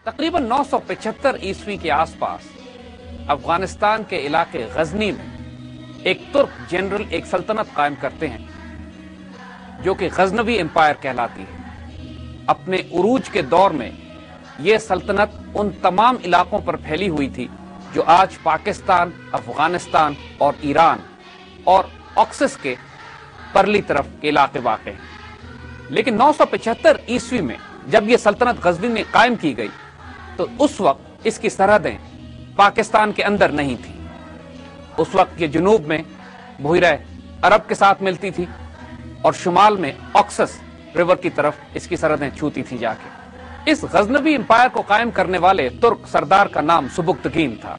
تقریباً 975 عیسوی کے آس پاس افغانستان کے علاقے غزنی میں ایک ترک جنرل ایک سلطنت قائم کرتے ہیں جو کہ غزنوی امپائر کہلاتی ہے۔ اپنے عروج کے دور میں یہ سلطنت ان تمام علاقوں پر پھیلی ہوئی تھی جو آج پاکستان، افغانستان اور ایران اور آکسس کے پرلی طرف کے علاقے واقع ہیں۔ لیکن 975 عیسوی میں جب یہ سلطنت غزنی میں قائم کی گئی تو اس وقت اس کی سرحدیں پاکستان کے اندر نہیں تھی۔ اس وقت یہ جنوب میں بحیرہ عرب کے ساتھ ملتی تھی اور شمال میں آکسس ریور کی طرف اس کی سرحدیں چھوتی تھی جا کے۔ اس غزنوی امپائر کو قائم کرنے والے ترک سردار کا نام سبکتگین تھا۔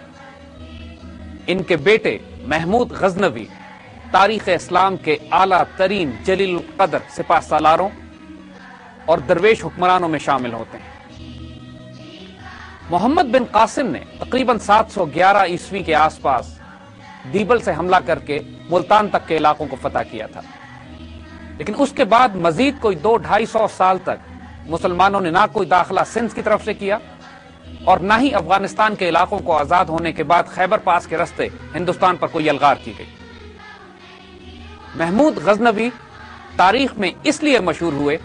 ان کے بیٹے محمود غزنوی تاریخ اسلام کے اعلیٰ ترین جلیل القدر سپہ سالاروں اور درویش حکمرانوں میں شامل ہوتے ہیں۔ محمد بن قاسم نے تقریباً 711 عیسوی کے آس پاس دیبل سے حملہ کر کے ملتان تک کے علاقوں کو فتح کیا تھا، لیکن اس کے بعد مزید کوئی 200-250 سال تک مسلمانوں نے نہ کوئی داخلہ سندھ کی طرف سے کیا اور نہ ہی افغانستان کے علاقوں کو آزاد ہونے کے بعد خیبر پاس کے رستے ہندوستان پر کوئی یلغار کی گئی۔ محمود غزنوی تاریخ میں اس لیے مشہور ہوئے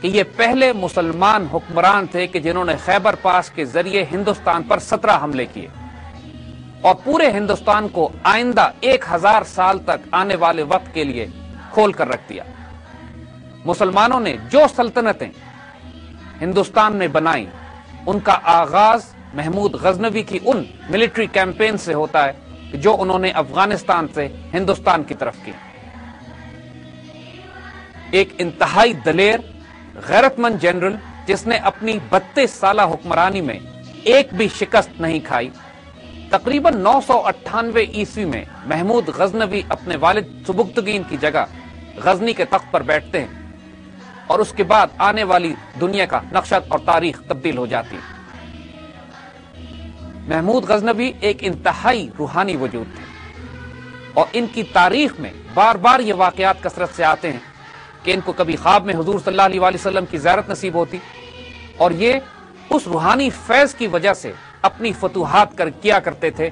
کہ یہ پہلے مسلمان حکمران تھے کہ جنہوں نے خیبر پاس کے ذریعے ہندوستان پر 17 حملے کیے اور پورے ہندوستان کو آئندہ 1000 سال تک آنے والے وقت کے لیے کھول کر رکھ دیا۔ مسلمانوں نے جو سلطنتیں ہندوستان میں بنائیں ان کا آغاز محمود غزنوی کی ان ملٹری کیمپین سے ہوتا ہے جو انہوں نے افغانستان سے ہندوستان کی طرف کی۔ ایک انتہائی دلیر غیرت مند جنرل جس نے اپنی 32 سالہ حکمرانی میں ایک بھی شکست نہیں کھائی، تقریباً 998 عیسوی میں محمود غزنوی اپنے والد سبکتگین کی جگہ غزنی کے تخت پر بیٹھتے ہیں اور اس کے بعد آنے والی دنیا کا نقشہ اور تاریخ تبدیل ہو جاتی ہے۔ محمود غزنوی ایک انتہائی روحانی وجود تھے اور ان کی تاریخ میں بار بار یہ واقعات کثرت سے آتے ہیں کہ ان کو کبھی خواب میں حضور صلی اللہ علیہ وسلم کی زیارت نصیب ہوتی اور یہ اس روحانی فیض کی وجہ سے اپنی فتوحات کیا کرتے تھے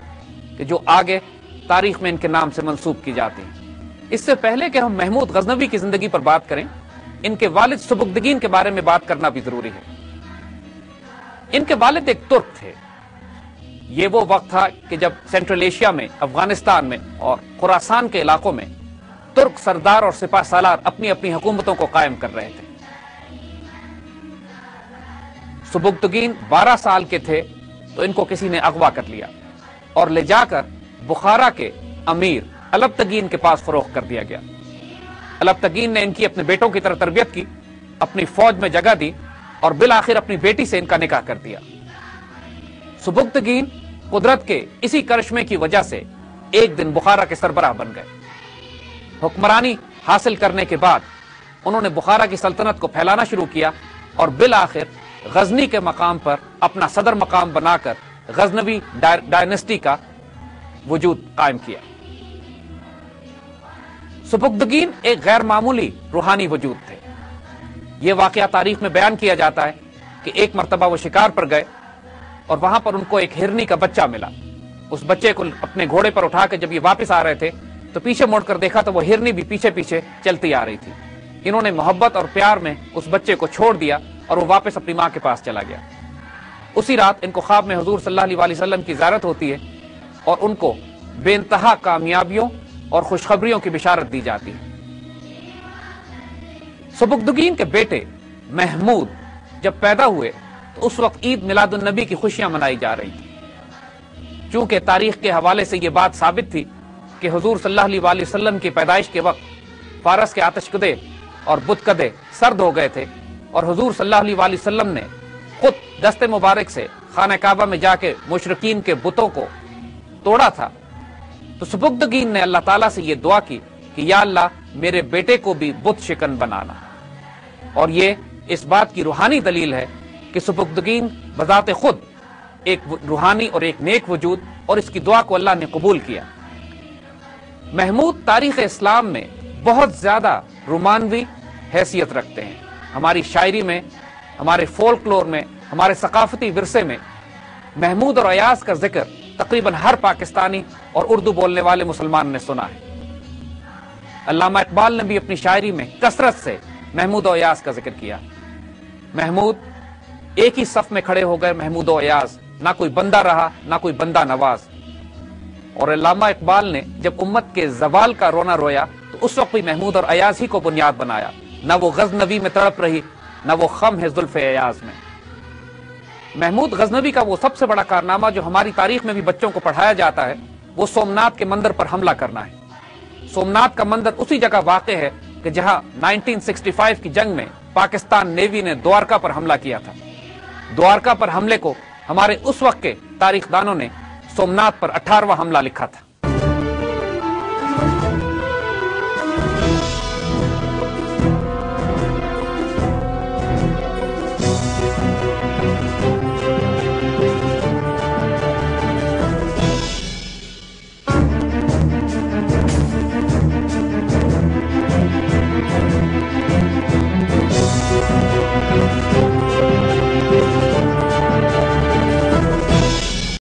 کہ جو آگے تاریخ میں ان کے نام سے منسوب کی جاتی ہیں۔ اس سے پہلے کہ ہم محمود غزنوی کی زندگی پر بات کریں، ان کے والد سبکتگین کے بارے میں بات کرنا بھی ضروری ہے۔ ان کے والد ایک ترک تھے۔ یہ وہ وقت تھا کہ جب سینٹرل ایشیا میں، افغانستان میں اور خراسان کے علاقوں میں ترک سردار اور سپہ سالار اپنی اپنی حکومتوں کو قائم کر رہے تھے۔ سبکتگین 12 سال کے تھے تو ان کو کسی نے اغوا کر لیا اور لے جا کر بخارا کے امیر الپتگین کے پاس فروخت کر دیا گیا۔ الپتگین نے ان کی اپنے بیٹوں کی طرح تربیت کی، اپنی فوج میں جگہ دی اور بالآخر اپنی بیٹی سے ان کا نکاح کر دیا۔ سبکتگین قدرت کے اسی کرشمے کی وجہ سے ایک دن بخارا کے سربراہ بن گئے۔ حکمرانی حاصل کرنے کے بعد انہوں نے بخارا کی سلطنت کو پھیلانا شروع کیا اور بالآخر غزنی کے مقام پر اپنا صدر مقام بنا کر غزنوی ڈائنسٹی کا وجود قائم کیا۔ سبکتگین ایک غیر معمولی روحانی وجود تھے۔ یہ واقعہ تاریخ میں بیان کیا جاتا ہے کہ ایک مرتبہ وہ شکار پر گئے اور وہاں پر ان کو ایک ہرنی کا بچہ ملا۔ اس بچے کو اپنے گھوڑے پر اٹھا کے جب یہ واپس آ رہے تھے تو پیچھے موڑ کر دیکھا تو وہ ہرنی بھی پیچھے پیچھے چلتی آ رہی تھی۔ انہوں نے محبت اور پیار میں اس بچے کو چھوڑ دیا اور وہ واپس اپنی ماں کے پاس چلا گیا۔ اسی رات ان کو خواب میں حضور صلی اللہ علیہ وسلم کی زیارت ہوتی ہے اور ان کو بے انتہا کامیابیوں اور خوشخبریوں کی بشارت دی جاتی ہے۔ سبکتگین کے بیٹے محمود جب پیدا ہوئے تو اس وقت عید میلاد النبی کی خوشیاں منائی جا رہی تھی۔ چونکہ تاریخ کے حوالے سے یہ بات ثابت تھی کہ حضور صلی اللہ علیہ وسلم کی پیدائش کے وقت فارس کے آتش کدے اور بت کدے سرد ہو گئے تھے اور حضور صلی اللہ علیہ وسلم نے خود دست مبارک سے خانہ کعبہ میں جا کے مشرکین کے بتوں کو توڑا تھا، تو سبکتگین نے اللہ تعالیٰ سے یہ دعا کی کہ یا اللہ میرے بیٹے کو بھی بت شکن بنانا۔ اور یہ اس بات کی روحانی دلیل ہے کہ سبکتگین بذات خود ایک روحانی اور ایک نیک وجود اور اس کی دعا کو اللہ نے قبول کیا۔ محمود تاریخ اسلام میں بہت زیادہ رومانوی حیثیت رکھتے ہیں۔ ہماری شاعری میں، ہمارے فولکلور میں، ہمارے ثقافتی ورثے میں محمود اور ایاز کا ذکر تقریباً ہر پاکستانی اور اردو بولنے والے مسلمان نے سنا ہے۔ علامہ اقبال نے بھی اپنی شاعری میں کثرت سے محمود و ایاز کا ذکر کیا۔ محمود ایک ہی صف میں کھڑے ہو گئے، محمود و ایاز، نہ کوئی بندہ رہا نہ کوئی بندہ نواز۔ اور علامہ اقبال نے جب امت کے زوال کا رونا رویا تو اس وقت بھی محمود اور ایاز ہی کو بنیاد بنایا، نہ وہ غزنوی میں تڑپ رہی نہ وہ خم ہے زلف ایاز میں۔ محمود غزنوی کا وہ سب سے بڑا کارنامہ جو ہماری تاریخ میں بھی بچوں کو پڑھایا جاتا ہے وہ سومنات کے مندر پر حملہ کرنا ہے۔ سومنات کا مندر اسی جگہ واقع ہے کہ جہاں 1965 کی جنگ میں پاکستان نیوی نے دوارکا پر حملہ کیا تھا۔ دوارکا پر حملے کو ہمارے اس وقت کے تاریخ دانوں نے سومنات پر 18واں حملہ لکھا تھا۔